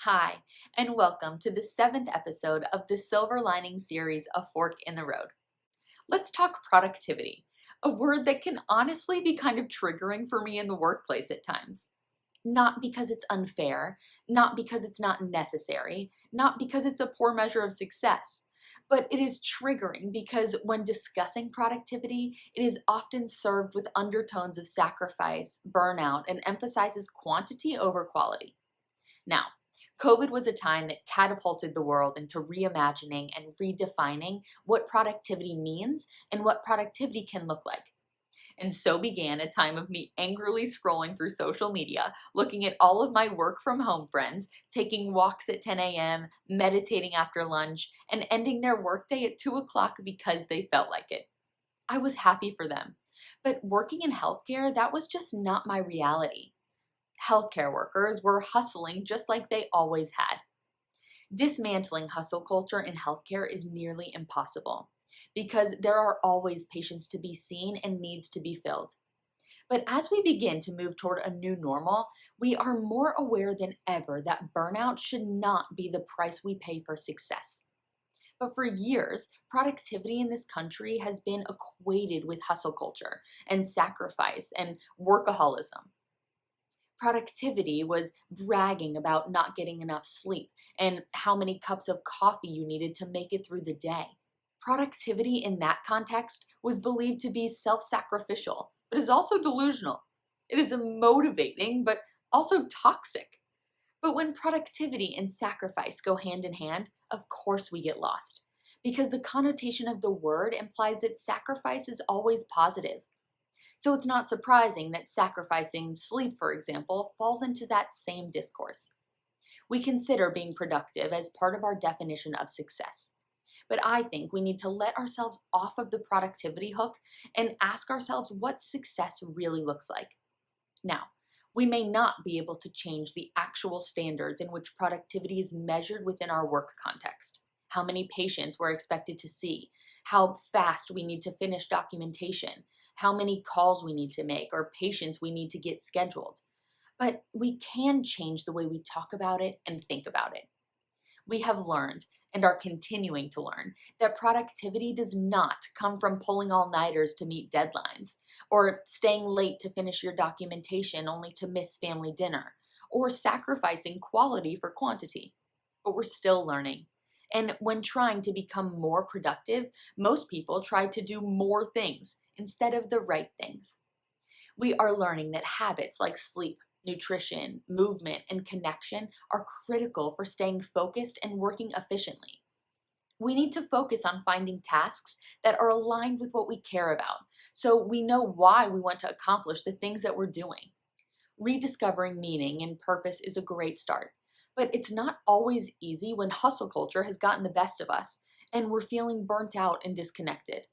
Hi, and welcome to the seventh episode of the Silver Lining series, A Fork in the Road. Let's talk productivity, a word that can honestly be kind of triggering for me in the workplace at times. Not because it's unfair, not because it's not necessary, not because it's a poor measure of success, but it is triggering because when discussing productivity, it is often served with undertones of sacrifice, burnout, and emphasizes quantity over quality. Now, COVID was a time that catapulted the world into reimagining and redefining what productivity means and what productivity can look like. And so began a time of me angrily scrolling through social media, looking at all of my work from home friends, taking walks at 10 a.m., meditating after lunch, and ending their workday at 2 o'clock because they felt like it. I was happy for them. But working in healthcare, that was just not my reality. Healthcare workers were hustling just like they always had. Dismantling hustle culture in healthcare is nearly impossible because there are always patients to be seen and needs to be filled. But as we begin to move toward a new normal, we are more aware than ever that burnout should not be the price we pay for success. But for years, productivity in this country has been equated with hustle culture and sacrifice and workaholism. Productivity was bragging about not getting enough sleep and how many cups of coffee you needed to make it through the day. Productivity in that context was believed to be self sacrificial, but is also delusional. It is motivating, but also toxic. But when productivity and sacrifice go hand in hand, of course we get lost. Because the connotation of the word implies that sacrifice is always positive. So it's not surprising that sacrificing sleep, for example, falls into that same discourse. We consider being productive as part of our definition of success. But I think we need to let ourselves off of the productivity hook and ask ourselves what success really looks like. Now, we may not be able to change the actual standards in which productivity is measured within our work context. How many patients we're expected to see, how fast we need to finish documentation, how many calls we need to make, or patients we need to get scheduled. But we can change the way we talk about it and think about it. We have learned, and are continuing to learn, that productivity does not come from pulling all-nighters to meet deadlines, or staying late to finish your documentation only to miss family dinner, or sacrificing quality for quantity. But we're still learning. And when trying to become more productive, most people try to do more things instead of the right things. We are learning that habits like sleep, nutrition, movement, and connection are critical for staying focused and working efficiently. We need to focus on finding tasks that are aligned with what we care about, so we know why we want to accomplish the things that we're doing. Rediscovering meaning and purpose is a great start, but it's not always easy when hustle culture has gotten the best of us and we're feeling burnt out and disconnected.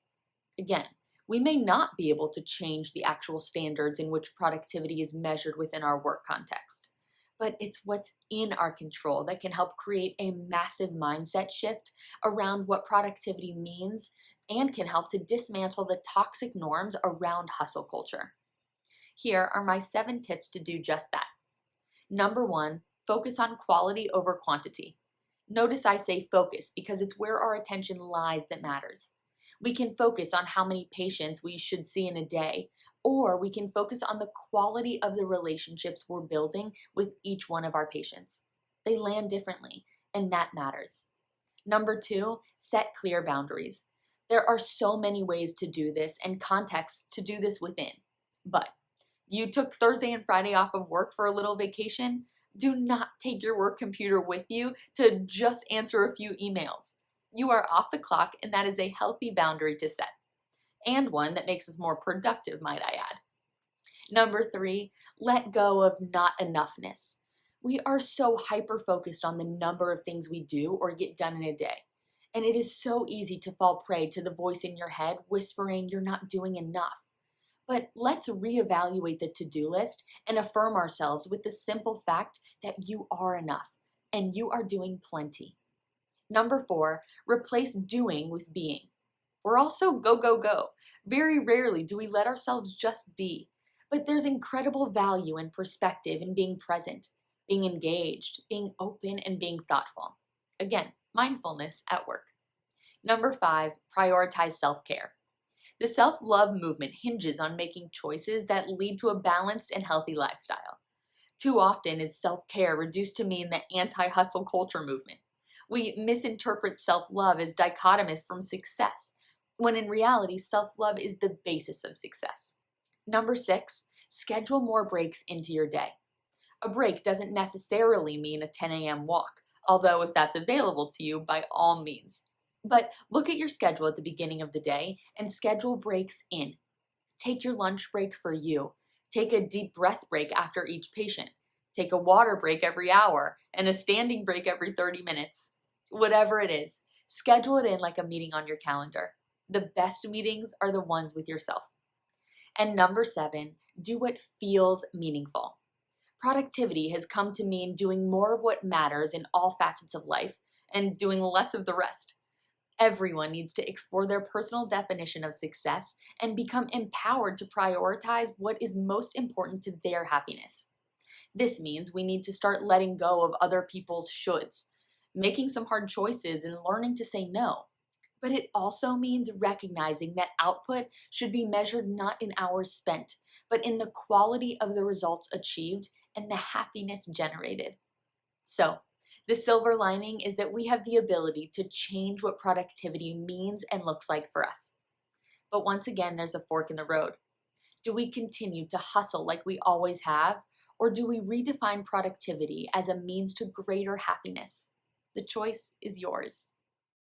Again, we may not be able to change the actual standards in which productivity is measured within our work context, but it's what's in our control that can help create a massive mindset shift around what productivity means and can help to dismantle the toxic norms around hustle culture. Here are my 7 tips to do just that. Number 1, focus on quality over quantity. Notice I say focus because it's where our attention lies that matters. We can focus on how many patients we should see in a day, or we can focus on the quality of the relationships we're building with each one of our patients. They land differently, and that matters. Number 2, set clear boundaries. There are so many ways to do this and contexts to do this within. But you took Thursday and Friday off of work for a little vacation? Do not take your work computer with you to just answer a few emails. You are off the clock, and that is a healthy boundary to set, and one that makes us more productive, might I add. Number 3, let go of not enoughness. We are so hyper-focused on the number of things we do or get done in a day, and it is so easy to fall prey to the voice in your head whispering you're not doing enough. But let's reevaluate the to-do list and affirm ourselves with the simple fact that you are enough and you are doing plenty. Number 4, replace doing with being. We're also go, go, go. Very rarely do we let ourselves just be. But there's incredible value and perspective in being present. being engaged, being open, and being thoughtful. Again, mindfulness at work. Number 5, prioritize self-care. The self-love movement hinges on making choices that lead to a balanced and healthy lifestyle. Too often is self-care reduced to mean the anti-hustle culture movement. We misinterpret self-love as dichotomous from success, when in reality, self-love is the basis of success. Number 6, schedule more breaks into your day. A break doesn't necessarily mean a 10 a.m. walk, although if that's available to you, by all means. But look at your schedule at the beginning of the day and schedule breaks in. Take your lunch break for you. Take a deep breath break after each patient. Take a water break every hour and a standing break every 30 minutes. Whatever it is, schedule it in like a meeting on your calendar. The best meetings are the ones with yourself. And number 7, do what feels meaningful. Productivity has come to mean doing more of what matters in all facets of life and doing less of the rest. Everyone needs to explore their personal definition of success and become empowered to prioritize what is most important to their happiness. This means we need to start letting go of other people's shoulds, making some hard choices and learning to say no. But it also means recognizing that output should be measured not in hours spent, but in the quality of the results achieved and the happiness generated. So, the silver lining is that we have the ability to change what productivity means and looks like for us. But once again, there's a fork in the road. Do we continue to hustle like we always have, or do we redefine productivity as a means to greater happiness? The choice is yours.